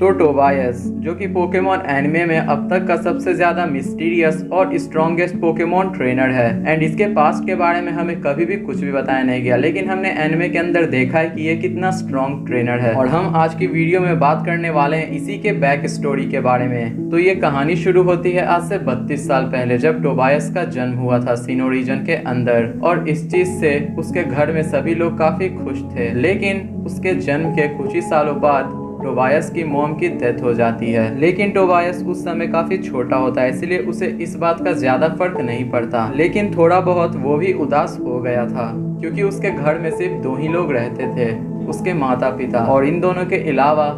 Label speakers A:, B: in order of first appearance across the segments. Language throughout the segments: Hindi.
A: तो टोबायस, जो कि पोकेमॉन एनिमे में अब तक का सबसे ज्यादा मिस्टीरियस और स्ट्रॉन्गेस्ट पोकेमॉन ट्रेनर है। एंड इसके पास्ट के बारे में हमें कभी भी कुछ भी बताया नहीं गया, लेकिन हमने एनिमे के अंदर देखा है कि ये कितना स्ट्रॉन्ग ट्रेनर है। और हम आज की वीडियो में बात करने वाले हैं इसी के बैक स्टोरी के बारे में। तो ये कहानी शुरू होती है आज से 32 साल पहले, जब टोबायस का जन्म हुआ था सिनो रीजन के अंदर। और इस चीज से उसके घर में सभी लोग काफी खुश थे। लेकिन उसके जन्म के कुछ ही सालों बाद टोबायस की मॉम की डेथ हो जाती है। लेकिन टोबायस उस समय काफी छोटा होता है, इसलिए उसे इस बात का ज्यादा फर्क नहीं पड़ता। लेकिन थोड़ा बहुत वो भी उदास हो गया था, क्योंकि उसके घर में सिर्फ 2 ही लोग रहते थे, उसके माता पिता, और इन दोनों के अलावा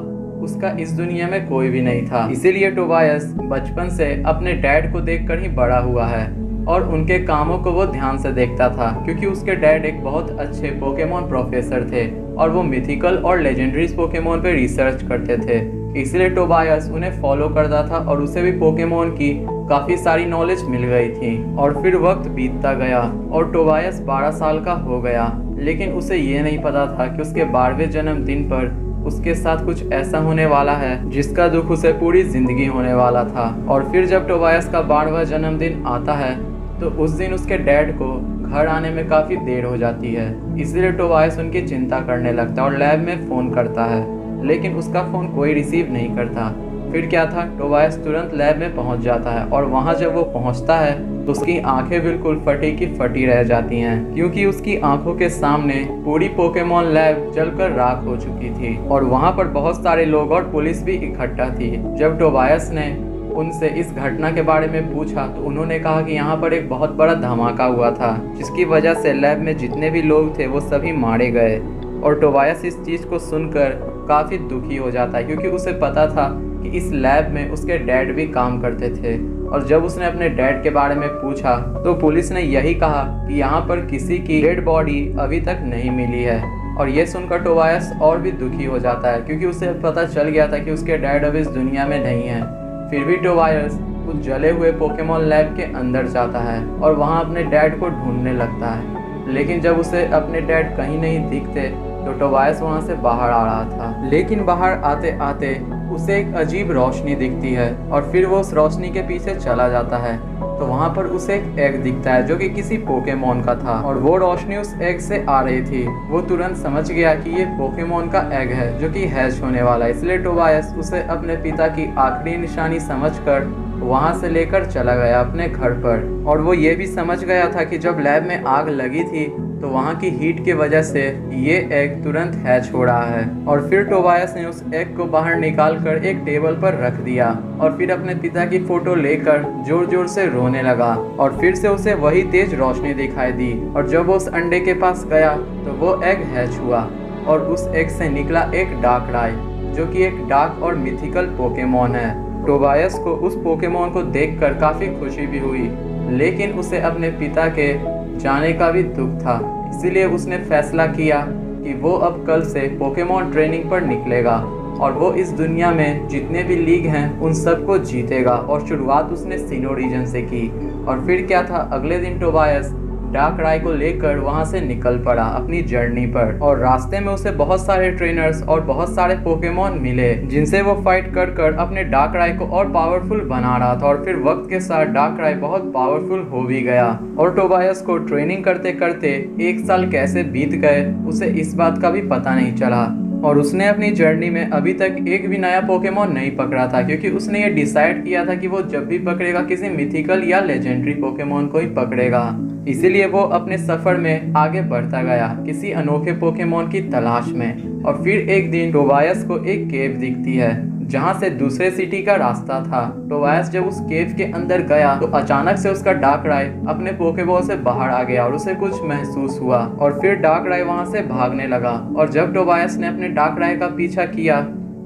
A: उसका इस दुनिया में कोई भी नहीं था। इसीलिए टोबायस बचपन से अपने डैड को देखकर ही बड़ा हुआ है और उनके कामों को वो ध्यान से देखता था, क्योंकि उसके डैड एक बहुत अच्छे पोकेमॉन प्रोफेसर थे और वो मिथिकल और लेजेंडरीज पोकेमॉन पे रिसर्च करते थे। इसलिए टोबायस उन्हें फॉलो करता था और उसे भी पोकेमॉन की काफी सारी नॉलेज मिल गई थी। और फिर वक्त बीतता गया और टोबायस 12 साल का हो गया। लेकिन उसे ये नहीं पता था कि उसके 12वें जन्मदिन पर उसके साथ कुछ ऐसा होने वाला है जिसका दुख उसे पूरी जिंदगी होने वाला था। और फिर जब टोबायस का 12वां जन्मदिन आता है तो उस दिन उसके डैड को घर आने में काफ़ी देर हो जाती है। इसलिए टोबायस उनकी चिंता करने लगता है और लैब में फ़ोन करता है, लेकिन उसका फ़ोन कोई रिसीव नहीं करता। फिर क्या था, टोबायस तुरंत लैब में पहुंच जाता है और वहां जब वो पहुंचता है तो उसकी आंखें बिल्कुल फटी की फटी रह जाती हैं, क्योंकि उसकी आंखों के सामने पूरी पोकेमॉन लैब जलकर राख हो चुकी थी और वहां पर बहुत सारे लोग और पुलिस भी इकट्ठा थी। जब टोबायस ने उनसे इस घटना के बारे में पूछा तो उन्होंने कहा कि यहाँ पर एक बहुत बड़ा धमाका हुआ था, जिसकी वजह से लैब में जितने भी लोग थे वो सभी मारे गए। और टोबायस इस चीज़ को सुनकर काफ़ी दुखी हो जाता है, क्योंकि उसे पता था कि इस लैब में उसके डैड भी काम करते थे। और जब उसने अपने डैड के बारे में पूछा तो पुलिस ने यही कहा कि यहाँ पर किसी की डेड बॉडी अभी तक नहीं मिली है। और ये सुनकर टोबायस और भी दुखी हो जाता है, क्योंकि उसे पता चल गया था कि उसके डैड अब इस दुनिया में नहीं है। फिर भी टोबायस उस जले हुए पोकेमॉन लैब के अंदर जाता है और वहाँ अपने डैड को ढूंढने लगता है। लेकिन जब उसे अपने डैड कहीं नहीं दिखते तो टोबायस वहाँ से बाहर आ रहा था। लेकिन बाहर आते आते उसे एक अजीब रोशनी दिखती है और फिर वो उस रोशनी के पीछे चला जाता है तो वहाँ पर उसे एक एग दिखता है जो कि किसी पोकेमॉन का था। और वो रोशनी उस एग से आ रही थी। वो तुरंत समझ गया कि ये पोकेमॉन का एग है जो कि हैच होने वाला है। इसलिए टोबायस उसे अपने पिता की आखिरी निशानी समझकर वहाँ से लेकर चला गया अपने घर पर। और वो ये भी समझ गया था कि जब लैब में आग लगी थी तो वहाँ की हीट की वजह से ये एग तुरंत हैच हो रहा है। और फिर टोबायस ने उस एग को बाहर निकाल कर एक टेबल पर रख दिया और फिर अपने पिता की फोटो लेकर जोर जोर से रोने लगा। और फिर से उसे वही तेज रोशनी दिखाई दी और जब वो उस अंडे के पास गया तो वो एग हैच हुआ और उस एग से निकला एक डार्कराय, जो कि एक डार्क और मिथिकल पोकेमॉन है। टोबायस को उस पोकेमॉन को देखकर काफ़ी खुशी भी हुई, लेकिन उसे अपने पिता के जाने का भी दुख था। इसीलिए उसने फैसला किया कि वो अब कल से पोकेमॉन ट्रेनिंग पर निकलेगा और वो इस दुनिया में जितने भी लीग हैं उन सबको जीतेगा। और शुरुआत उसने सिनो रीजन से की। और फिर क्या था, अगले दिन टोबायस डार्कराय को लेकर वहां से निकल पड़ा अपनी जर्नी पर। और रास्ते में उसे बहुत सारे ट्रेनर्स और बहुत सारे पोकेमॉन मिले, जिनसे वो फाइट कर कर अपने डार्कराय को और पावरफुल बना रहा था। और फिर वक्त के साथ डार्कराय बहुत पावरफुल हो भी गया। और टोबायस को ट्रेनिंग करते करते 1 साल कैसे बीत गए उसे इस बात का भी पता नहीं चला। और उसने अपनी जर्नी में अभी तक एक भी नया पोकेमॉन नहीं पकड़ा था, क्योंकि उसने ये डिसाइड किया था कि वो जब भी पकड़ेगा किसी मिथिकल या लेजेंडरी पोकेमॉन को ही पकड़ेगा। इसीलिए वो अपने सफर में आगे बढ़ता गया किसी अनोखे पोकेमॉन की तलाश में। और फिर एक दिन टोबायस को एक केव दिखती है जहाँ से दूसरे सिटी का रास्ता था। टोबायस जब उस केव के अंदर गया तो अचानक से उसका डार्कराय अपने पोकेबॉल से बाहर आ गया और उसे कुछ महसूस हुआ। और फिर डार्कराय वहाँ से भागने लगा। और जब टोबायस ने अपने डार्कराय का पीछा किया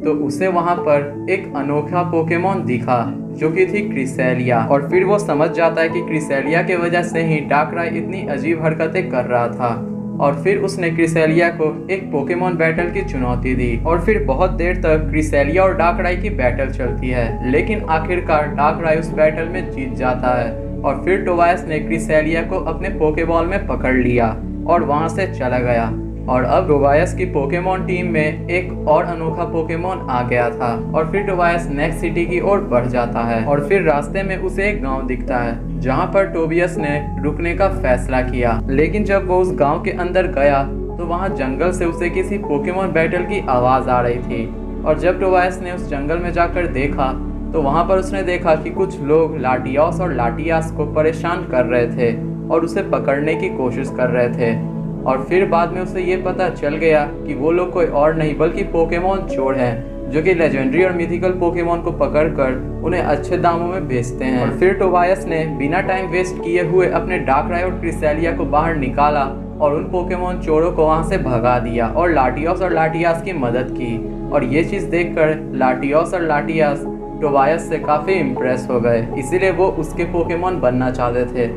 A: तो उसे वहाँ पर एक अनोखा पोकेमॉन दिखा जो कि थी क्रिसेलिया। और फिर वो समझ जाता है कि क्रिसेलिया के वजह से ही डार्कराय इतनी अजीब हरकतें कर रहा था। और फिर उसने क्रिसेलिया को एक पोकेमॉन बैटल की चुनौती दी। और फिर बहुत देर तक क्रिसेलिया और डार्कराय की बैटल चलती है, लेकिन आखिरकार डार्कराय उस बैटल में जीत जाता है। और फिर टोबायस ने क्रिसेलिया को अपने पोकेबॉल में पकड़ लिया और वहां से चला गया। और अब टोबायस की पोकेमॉन टीम में एक और अनोखा पोकेमॉन आ गया था और फिर टोबायस नेक्स्ट सिटी की ओर बढ़ जाता है और फिर रास्ते में उसे एक गांव दिखता है जहां पर टोबियस ने रुकने का फैसला किया। लेकिन जब वो उस गांव के अंदर गया तो वहां जंगल से उसे किसी पोकेमॉन बैटल की आवाज आ रही थी और जब टोबायस ने उस जंगल में जाकर देखा तो वहां पर उसने देखा कि कुछ लोग लाटियोस और लाटियास को परेशान कर रहे थे और उसे पकड़ने की कोशिश कर रहे थे। और फिर बाद में उसे ये पता चल गया कि वो लोग कोई और नहीं बल्कि पोकेमॉन चोर हैं जो कि लेजेंडरी और मिथिकल पोकेमॉन को पकड़कर उन्हें अच्छे दामों में बेचते हैं। और फिर टोबायस ने बिना टाइम वेस्ट किए हुए अपने डार्कराई और क्रिसेलिया को बाहर निकाला और उन पोकेमॉन चोरों को वहां से भगा दिया और लाटियोस और लाटियास की मदद की। और ये चीज़ देखकर लाटियोस और लाटियास टोबायस से काफ़ी इम्प्रेस हो गए, इसीलिए वो उसके पोकेमॉन बनना चाहते थे।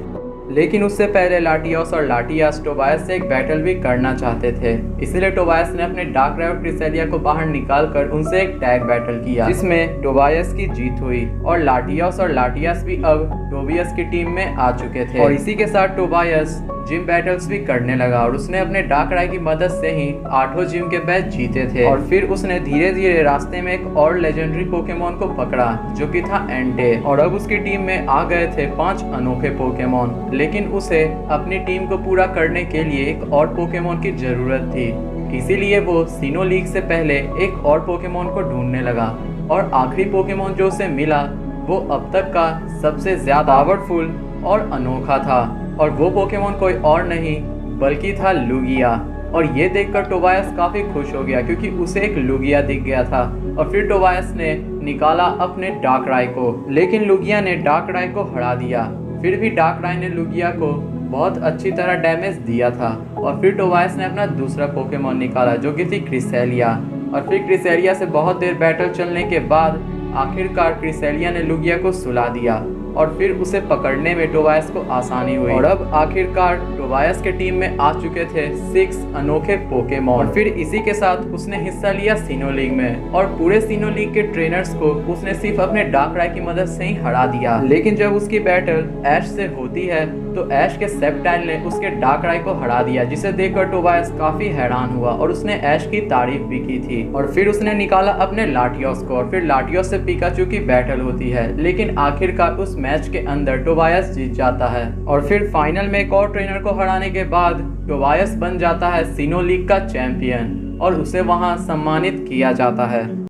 A: लेकिन उससे पहले लाटियोस और लाटियास टोबायस से एक बैटल भी करना चाहते थे, इसीलिए टोबायस ने अपने डार्कराई और क्रिसेलिया को बाहर निकालकर उनसे एक टैग बैटल किया जिसमें टोबायस की जीत हुई और लाटियोस और लाटियास भी अब टोबियस की टीम में आ चुके थे। और इसी के साथ टोबायस जिम बैटल्स भी करने लगा और उसने अपने डार्कराई की मदद से ही 8 जिम के मैच जीते थे। और फिर उसने धीरे धीरे रास्ते में एक और लेजेंडरी पोकेमॉन को पकड़ा जो कि था एंटे और अब उसकी टीम में आ गए थे 5 अनोखे पोकेमॉन। लेकिन उसे अपनी टीम को पूरा करने के लिए एक और पोकेमॉन की जरूरत थी, इसीलिए वो सीनो लीग से पहले एक और पोकेमॉन को ढूंढने लगा और आखिरी पोकेमॉन जो उसे मिला वो अब तक का सबसे ज्यादा पावरफुल और अनोखा था और वो पोकेमॉन कोई और नहीं बल्कि था लुगिया। और ये देखकर टोबायस काफ़ी खुश हो गया क्योंकि उसे एक लुगिया दिख गया था। और फिर टोबायस ने निकाला अपने डार्कराई को, लेकिन लुगिया ने डार्कराई को हरा दिया। फिर भी डार्कराई ने लुगिया को बहुत अच्छी तरह डैमेज दिया था। और फिर टोबायस ने अपना दूसरा पोकेमॉन निकाला जो कि थी क्रिसेलिया। और फिर क्रिसेलिया से बहुत देर बैटल चलने के बाद आखिरकार क्रिसेलिया ने लुगिया को सुला दिया और फिर उसे पकड़ने में टोबायस को आसानी हुई। और अब आखिरकार टोबायस के टीम में आ चुके थे 6 अनोखे पोकेमॉन। और फिर इसी के साथ उसने हिस्सा लिया सीनो लीग में और पूरे सीनो लीग के ट्रेनर्स को उसने सिर्फ अपने डार्कराई की मदद से ही हरा दिया। लेकिन जब उसकी बैटल ऐश से होती है तो ऐश के सेप्टाइल ने उसके डार्कराई को हरा दिया, जिसे देखकर टोबायस काफी हैरान हुआ और उसने ऐश की तारीफ भी की थी। और फिर उसने निकाला अपने लाटियोस को और फिर लाटियोस से पिकाचू की बैटल होती है, लेकिन आखिरकार उस मैच के अंदर टोबायस जीत जाता है। और फिर फाइनल में एक और ट्रेनर को हराने के बाद टोबायस बन जाता है सीनो लीग का चैंपियन और उसे वहां सम्मानित किया जाता है।